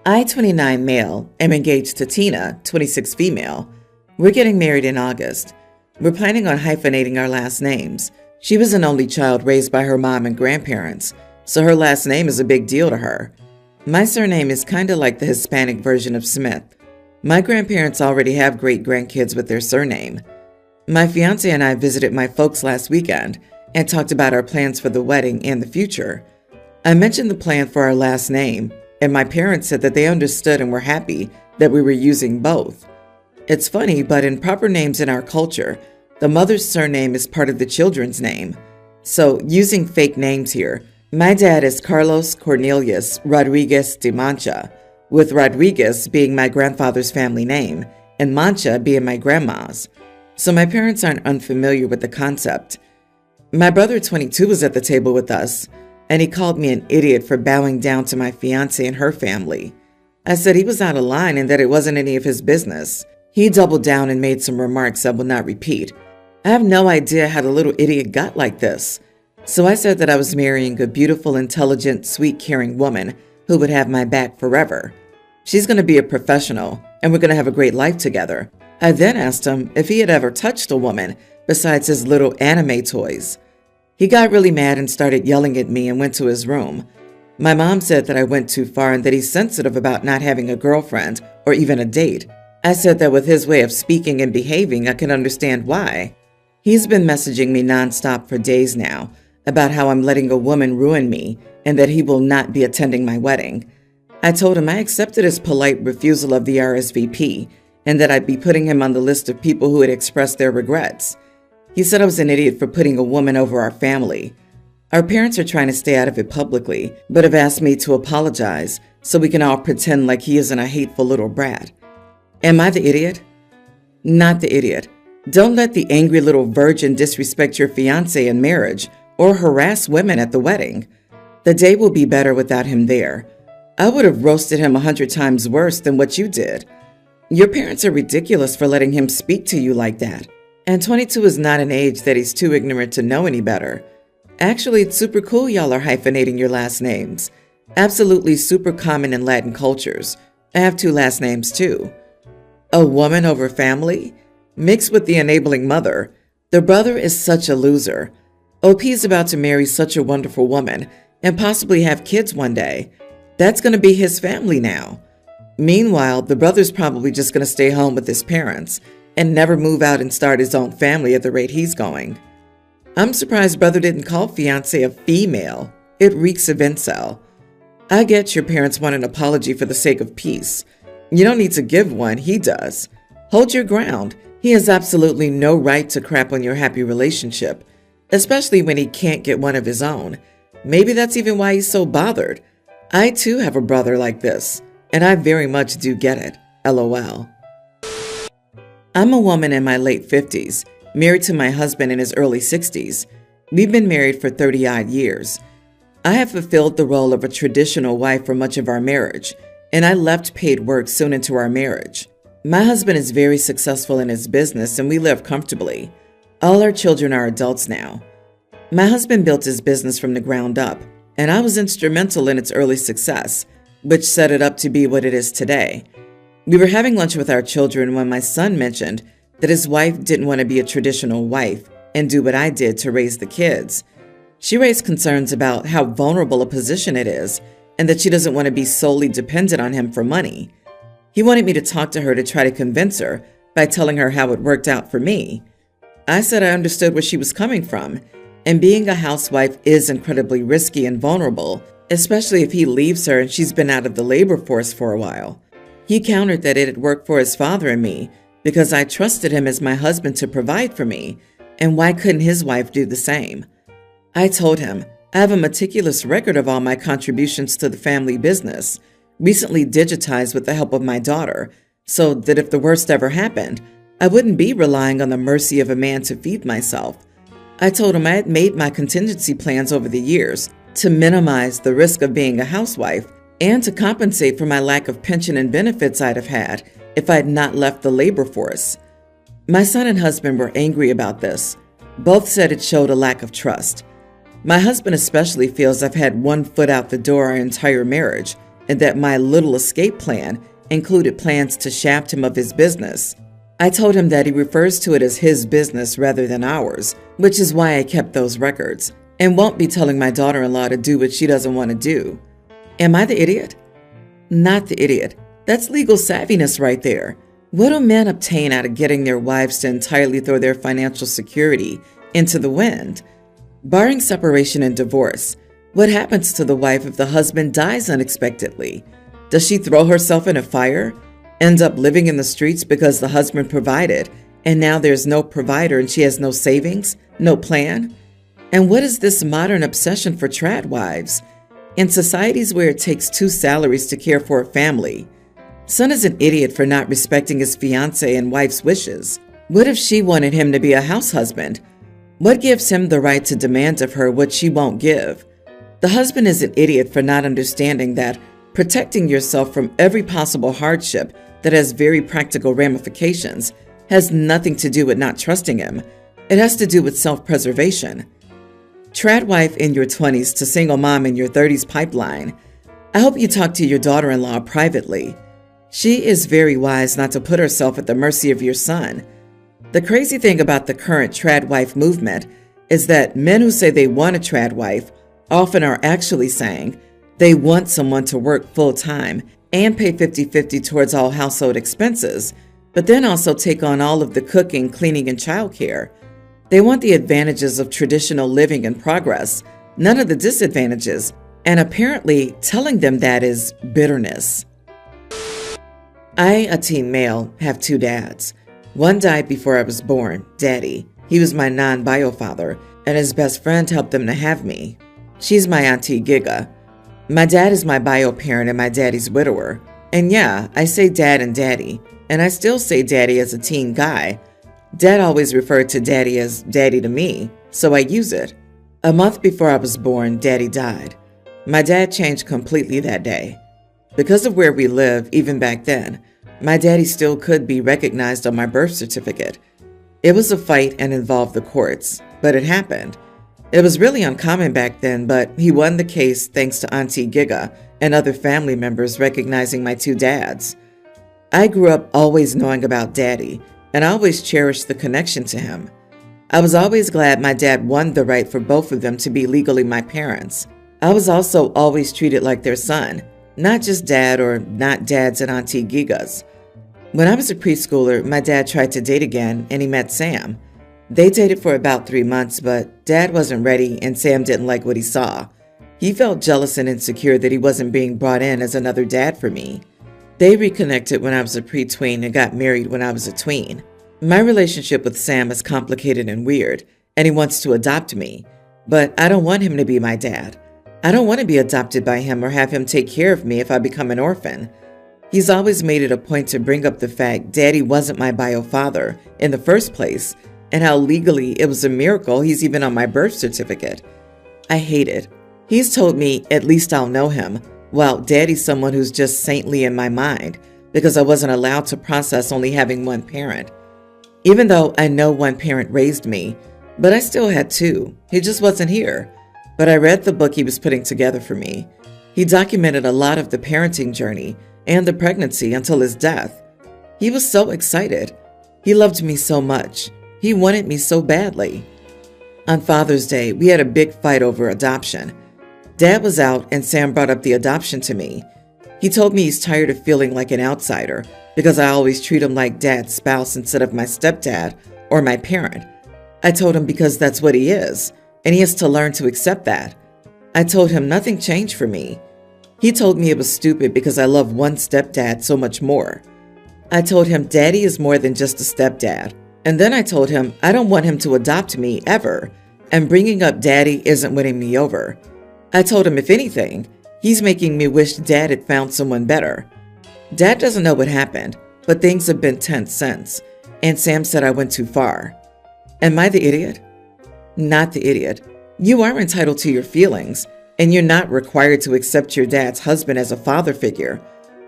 I, 29 male, am engaged to Tina, 26 female. We're getting married in August. We're planning on hyphenating our last names. She was an only child raised by her mom and grandparents, so her last name is a big deal to her. My surname is kind of like the Hispanic version of Smith. My grandparents already have great-grandkids with their surname. My fiancé and I visited my folks last weekend and talked about our plans for the wedding and the future. I mentioned the plan for our last name, and my parents said that they understood and were happy that we were using both. It's funny, but in proper names in our culture, the mother's surname is part of the children's name. So, using fake names here, my dad is Carlos Cornelius Rodriguez de Mancha, with Rodriguez being my grandfather's family name and Mancha being my grandma's. So my parents aren't unfamiliar with the concept. My brother, 22, was at the table with us, and he called me an idiot for bowing down to my fiancée and her family. I said he was out of line and that it wasn't any of his business. He doubled down and made some remarks I will not repeat. I have no idea how the little idiot got like this. So I said that I was marrying a beautiful, intelligent, sweet, caring woman who would have my back forever. She's going to be a professional, and we're going to have a great life together. I then asked him if he had ever touched a woman besides his little anime toys. He got really mad and started yelling at me and went to his room. My mom said that I went too far and that he's sensitive about not having a girlfriend or even a date. I said that with his way of speaking and behaving, I can understand why. He's been messaging me nonstop for days now about how I'm letting a woman ruin me and that he will not be attending my wedding. I told him I accepted his polite refusal of the RSVP and that I'd be putting him on the list of people who had expressed their regrets. He said I was an idiot for putting a woman over our family. Our parents are trying to stay out of it publicly, but have asked me to apologize so we can all pretend like he isn't a hateful little brat. Am I the idiot? Not the idiot. Don't let the angry little virgin disrespect your fiancé in marriage or harass women at the wedding. The day will be better without him there. I would have roasted him 100 times worse than what you did. Your parents are ridiculous for letting him speak to you like that. And 22 is not an age that he's too ignorant to know any better. Actually, it's super cool y'all are hyphenating your last names. Absolutely super common in Latin cultures. I have 2 last names too. A woman over family? Mixed with the enabling mother. The brother is such a loser. OP is about to marry such a wonderful woman and possibly have kids one day. That's going to be his family now. Meanwhile, the brother's probably just going to stay home with his parents and never move out and start his own family at the rate he's going. I'm surprised brother didn't call fiancé a female. It reeks of incel. I get your parents want an apology for the sake of peace. You don't need to give one, he does. Hold your ground. He has absolutely no right to crap on your happy relationship, especially when he can't get one of his own. Maybe that's even why he's so bothered. I too have a brother like this, and I very much do get it. LOL. I'm a woman in my late 50s, married to my husband in his early 60s. We've been married for 30-odd years. I have fulfilled the role of a traditional wife for much of our marriage, and I left paid work soon into our marriage. My husband is very successful in his business, and we live comfortably. All our children are adults now. My husband built his business from the ground up, and I was instrumental in its early success, which set it up to be what it is today. We were having lunch with our children when my son mentioned that his wife didn't want to be a traditional wife and do what I did to raise the kids. She raised concerns about how vulnerable a position it is and that she doesn't want to be solely dependent on him for money. He wanted me to talk to her to try to convince her by telling her how it worked out for me. I said I understood where she was coming from, and being a housewife is incredibly risky and vulnerable, especially if he leaves her and she's been out of the labor force for a while. He countered that it had worked for his father and me because I trusted him as my husband to provide for me, and why couldn't his wife do the same? I told him I have a meticulous record of all my contributions to the family business, recently digitized with the help of my daughter, so that if the worst ever happened, I wouldn't be relying on the mercy of a man to feed myself. I told him I had made my contingency plans over the years to minimize the risk of being a housewife and to compensate for my lack of pension and benefits I'd have had if I had not left the labor force. My son and husband were angry about this. Both said it showed a lack of trust. My husband especially feels I've had one foot out the door our entire marriage, and that my little escape plan included plans to shaft him of his business. I told him that he refers to it as his business rather than ours, which is why I kept those records, and won't be telling my daughter-in-law to do what she doesn't want to do. Am I the idiot? Not the idiot. That's legal savviness right there. What do men obtain out of getting their wives to entirely throw their financial security into the wind? Barring separation and divorce, what happens to the wife if the husband dies unexpectedly? Does she throw herself in a fire? End up living in the streets because the husband provided, and now there's no provider and she has no savings, no plan? And what is this modern obsession for trad wives? In societies where it takes 2 salaries to care for a family, son is an idiot for not respecting his fiancée and wife's wishes. What if she wanted him to be a house husband? What gives him the right to demand of her what she won't give? The husband is an idiot for not understanding that protecting yourself from every possible hardship that has very practical ramifications has nothing to do with not trusting him. It has to do with self-preservation. Trad wife in your 20s to single mom in your 30s pipeline. I hope you talk to your daughter-in-law privately. She is very wise not to put herself at the mercy of your son. The crazy thing about the current trad wife movement is that men who say they want a trad wife often are actually saying they want someone to work full-time and pay 50-50 towards all household expenses, but then also take on all of the cooking, cleaning, and childcare. They want the advantages of traditional living and progress, none of the disadvantages, and apparently telling them that is bitterness. I, a teen male, have 2 dads. One died before I was born, Daddy. He was my non-bio father, and his best friend helped them to have me. She's my auntie Giga. My dad is my bio parent and my daddy's widower. And yeah, I say dad and daddy, and I still say daddy as a teen guy. Dad always referred to daddy as daddy to me, so I use it. A month before I was born, Daddy died. My dad changed completely that day. Because of where we live, even back then, my daddy still could be recognized on my birth certificate. It was a fight and involved the courts, but it happened. It was really uncommon back then, but he won the case thanks to Auntie Giga and other family members recognizing my 2 dads. I grew up always knowing about Daddy, and I always cherished the connection to him. I was always glad my dad won the right for both of them to be legally my parents. I was also always treated like their son, not just dad or not dads at Auntie Giga's. When I was a preschooler, my dad tried to date again, and he met Sam. They dated for about 3 months, but Dad wasn't ready and Sam didn't like what he saw. He felt jealous and insecure that he wasn't being brought in as another dad for me. They reconnected when I was a pre-tween and got married when I was a tween. My relationship with Sam is complicated and weird, and he wants to adopt me, but I don't want him to be my dad. I don't want to be adopted by him or have him take care of me if I become an orphan. He's always made it a point to bring up the fact Daddy wasn't my bio father in the first place, and how legally it was a miracle he's even on my birth certificate. I hate it. He's told me at least I'll know him, while Daddy's someone who's just saintly in my mind because I wasn't allowed to process only having one parent. Even though I know one parent raised me, but I still had 2. He just wasn't here. But I read the book he was putting together for me. He documented a lot of the parenting journey and the pregnancy until his death. He was so excited. He loved me so much. He wanted me so badly. On Father's Day, we had a big fight over adoption. Dad was out and Sam brought up the adoption to me. He told me he's tired of feeling like an outsider because I always treat him like Dad's spouse instead of my stepdad or my parent. I told him because that's what he is, and he has to learn to accept that. I told him nothing changed for me. He told me it was stupid because I love one stepdad so much more. I told him Daddy is more than just a stepdad. And then I told him I don't want him to adopt me ever, and bringing up Daddy isn't winning me over. I told him if anything, he's making me wish Dad had found someone better. Dad doesn't know what happened, but things have been tense since, and Sam said I went too far. Am I the idiot? Not the idiot. You are entitled to your feelings, and you're not required to accept your dad's husband as a father figure.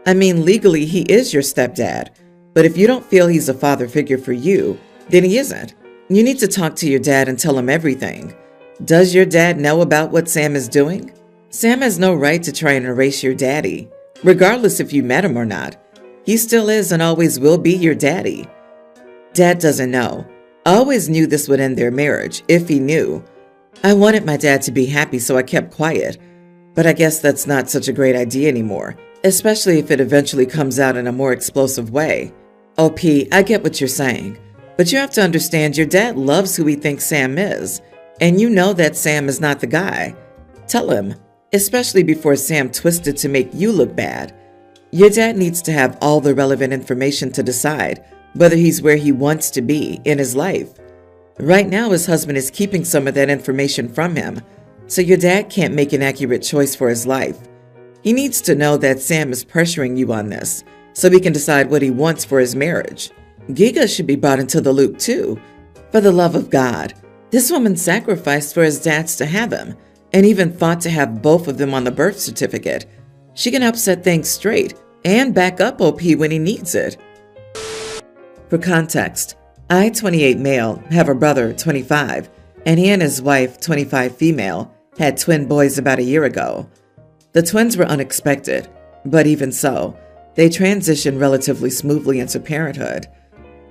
I mean, legally, he is your stepdad, but if you don't feel he's a father figure for you, then he isn't. You need to talk to your dad and tell him everything. Does your dad know about what Sam is doing? Sam has no right to try and erase your daddy. regardless if you met him or not. He still is and always will be your daddy. Dad doesn't know. I always knew this would end their marriage, if he knew. I wanted my dad to be happy, so I kept quiet. But I guess that's not such a great idea anymore, especially if it eventually comes out in a more explosive way. OP, I get what you're saying, but you have to understand your dad loves who he thinks Sam is, and you know that Sam is not the guy. Tell him, especially before Sam twisted to make you look bad. Your dad needs to have all the relevant information to decide whether he's where he wants to be in his life. Right now, his husband is keeping some of that information from him, so your dad can't make an accurate choice for his life. He needs to know that Sam is pressuring you on this, so he can decide what he wants for his marriage. Giga should be brought into the loop too. For the love of God, this woman sacrificed for his dads to have him, and even fought to have both of them on the birth certificate. She can help set things straight and back up OP when he needs it. For context, I, 28 male, have a brother, 25, and he and his wife, 25 female, had twin boys about a year ago. The twins were unexpected, but even so, they transitioned relatively smoothly into parenthood.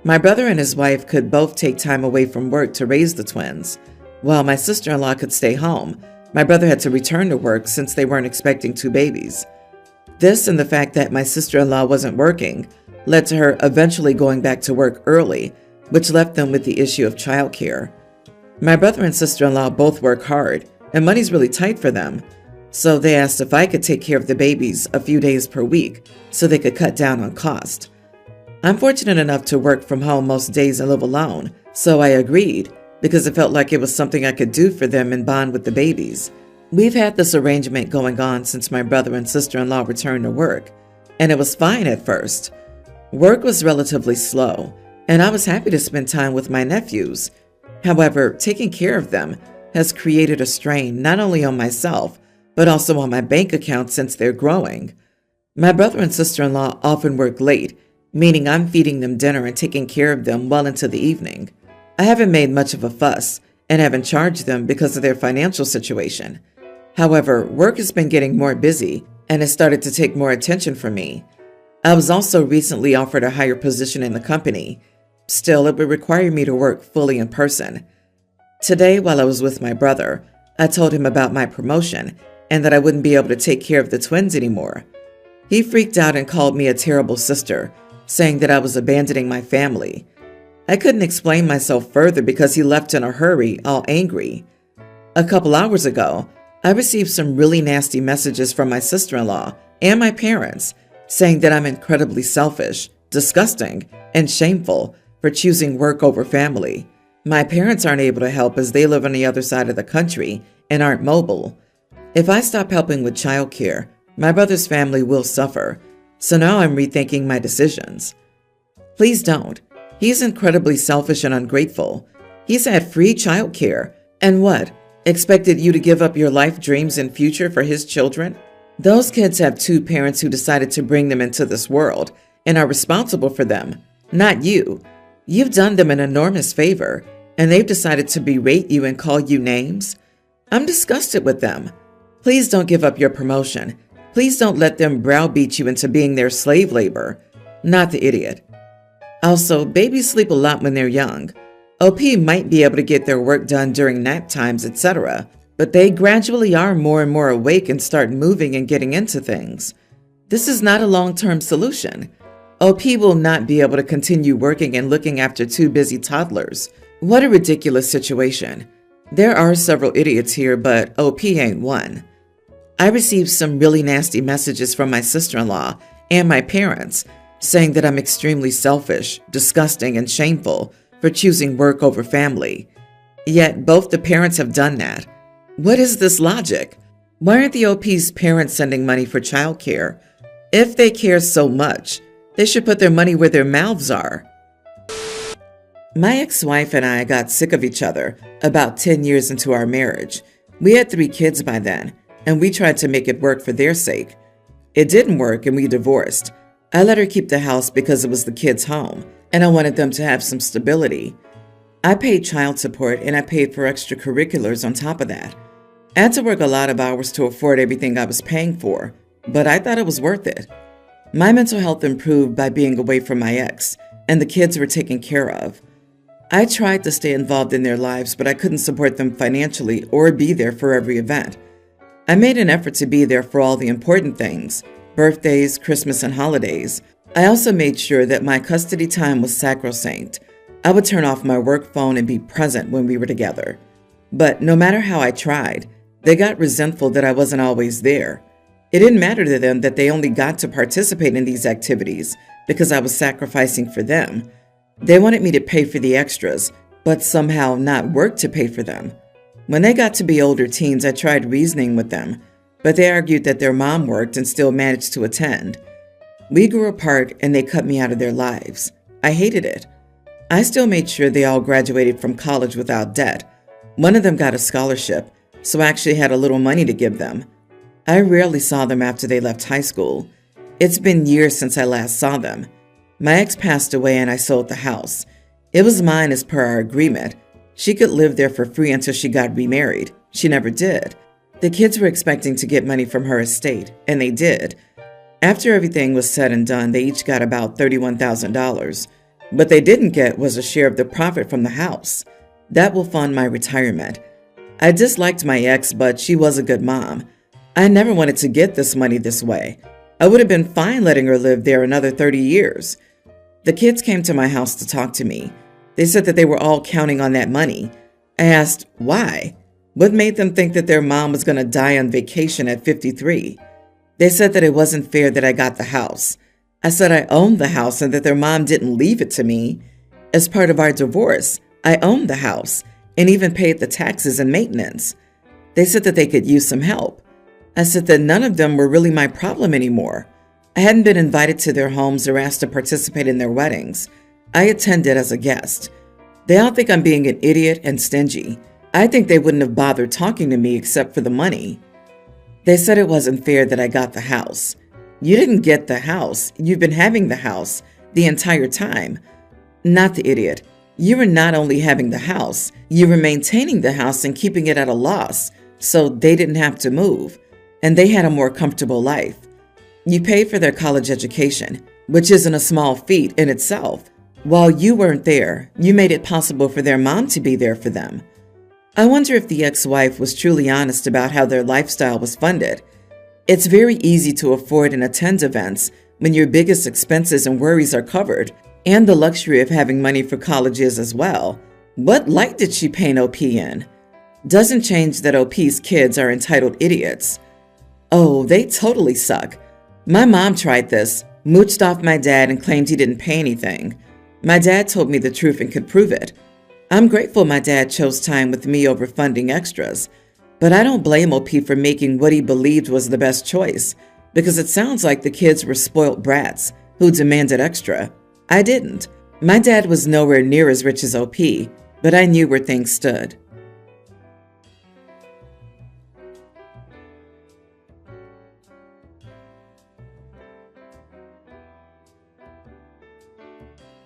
My brother and his wife could both take time away from work to raise the twins, while my sister-in-law could stay home. My brother had to return to work since they weren't expecting two babies. This and the fact that my sister-in-law wasn't working led to her eventually going back to work early, which left them with the issue of childcare. My brother and sister-in-law both work hard, and money's really tight for them, so they asked if I could take care of the babies a few days per week so they could cut down on cost. I'm fortunate enough to work from home most days and live alone, so I agreed because it felt like it was something I could do for them and bond with the babies. We've had this arrangement going on since my brother and sister-in-law returned to work, and it was fine at first. Work was relatively slow, and I was happy to spend time with my nephews. However, taking care of them has created a strain not only on myself, but also on my bank account since they're growing. My brother and sister-in-law often work late, meaning I'm feeding them dinner and taking care of them well into the evening. I haven't made much of a fuss and haven't charged them because of their financial situation. However, work has been getting more busy and has started to take more attention from me. I was also recently offered a higher position in the company. Still, it would require me to work fully in person. Today, while I was with my brother, I told him about my promotion and that I wouldn't be able to take care of the twins anymore. He freaked out and called me a terrible sister, saying that I was abandoning my family. I couldn't explain myself further because he left in a hurry, all angry. A couple hours ago, I received some really nasty messages from my sister-in-law and my parents saying that I'm incredibly selfish, disgusting, and shameful for choosing work over family. My parents aren't able to help as they live on the other side of the country and aren't mobile. If I stop helping with childcare, my brother's family will suffer, so now I'm rethinking my decisions. Please don't. He's incredibly selfish and ungrateful. He's had free childcare, and what? Expected you to give up your life dreams and future for his children? Those kids have two parents who decided to bring them into this world and are responsible for them, not you. You've done them an enormous favor, and they've decided to berate you and call you names. I'm disgusted with them. Please don't give up your promotion. Please don't let them browbeat you into being their slave labor. Not the idiot. Also, babies sleep a lot when they're young. OP might be able to get their work done during nap times, etc., but they gradually are more and more awake and start moving and getting into things. This is not a long-term solution. OP will not be able to continue working and looking after two busy toddlers. What a ridiculous situation. There are several idiots here, but OP ain't one. I received some really nasty messages from my sister-in-law and my parents saying that I'm extremely selfish, disgusting, and shameful for choosing work over family. Yet both the parents have done that. What is this logic? Why aren't the OP's parents sending money for childcare? If they care so much, they should put their money where their mouths are. My ex-wife and I got sick of each other about 10 years into our marriage. We had 3 kids by then, and we tried to make it work for their sake. It didn't work and we divorced. I let her keep the house because it was the kids' home, and I wanted them to have some stability. I paid child support and I paid for extracurriculars on top of that. I had to work a lot of hours to afford everything I was paying for, but I thought it was worth it. My mental health improved by being away from my ex, and the kids were taken care of. I tried to stay involved in their lives, but I couldn't support them financially or be there for every event. I made an effort to be there for all the important things, birthdays, Christmas, and holidays. I also made sure that my custody time was sacrosanct. I would turn off my work phone and be present when we were together. But no matter how I tried, they got resentful that I wasn't always there. It didn't matter to them that they only got to participate in these activities because I was sacrificing for them. They wanted me to pay for the extras, but somehow not work to pay for them. When they got to be older teens, I tried reasoning with them, but they argued that their mom worked and still managed to attend. We grew apart and they cut me out of their lives. I hated it. I still made sure they all graduated from college without debt. One of them got a scholarship, so I actually had a little money to give them. I rarely saw them after they left high school. It's been years since I last saw them. My ex passed away and I sold the house. It was mine as per our agreement. She could live there for free until she got remarried. She never did. The kids were expecting to get money from her estate, and they did. After everything was said and done, they each got about $31,000. What they didn't get was a share of the profit from the house. That will fund my retirement. I disliked my ex, but she was a good mom. I never wanted to get this money this way. I would have been fine letting her live there another 30 years. The kids came to my house to talk to me. They said that they were all counting on that money. I asked, why? What made them think that their mom was going to die on vacation at 53? They said that it wasn't fair that I got the house. I said I owned the house and that their mom didn't leave it to me. As part of our divorce, I owned the house and even paid the taxes and maintenance. They said that they could use some help. I said that none of them were really my problem anymore. I hadn't been invited to their homes or asked to participate in their weddings. I attended as a guest. They all think I'm being an idiot and stingy. I think they wouldn't have bothered talking to me except for the money. They said it wasn't fair that I got the house. You didn't get the house. You've been having the house the entire time. Not the idiot. You were not only having the house, you were maintaining the house and keeping it at a loss, so they didn't have to move, and they had a more comfortable life. You paid for their college education, which isn't a small feat in itself. While you weren't there, you made it possible for their mom to be there for them. I wonder if the ex-wife was truly honest about how their lifestyle was funded. It's very easy to afford and attend events when your biggest expenses and worries are covered, and the luxury of having money for college is as well. What light did she paint OP in? Doesn't change that OP's kids are entitled idiots. Oh, they totally suck. My mom tried this, mooched off my dad and claimed he didn't pay anything. My dad told me the truth and could prove it. I'm grateful my dad chose time with me over funding extras, but I don't blame OP for making what he believed was the best choice, because it sounds like the kids were spoiled brats who demanded extra. I didn't. My dad was nowhere near as rich as OP, but I knew where things stood.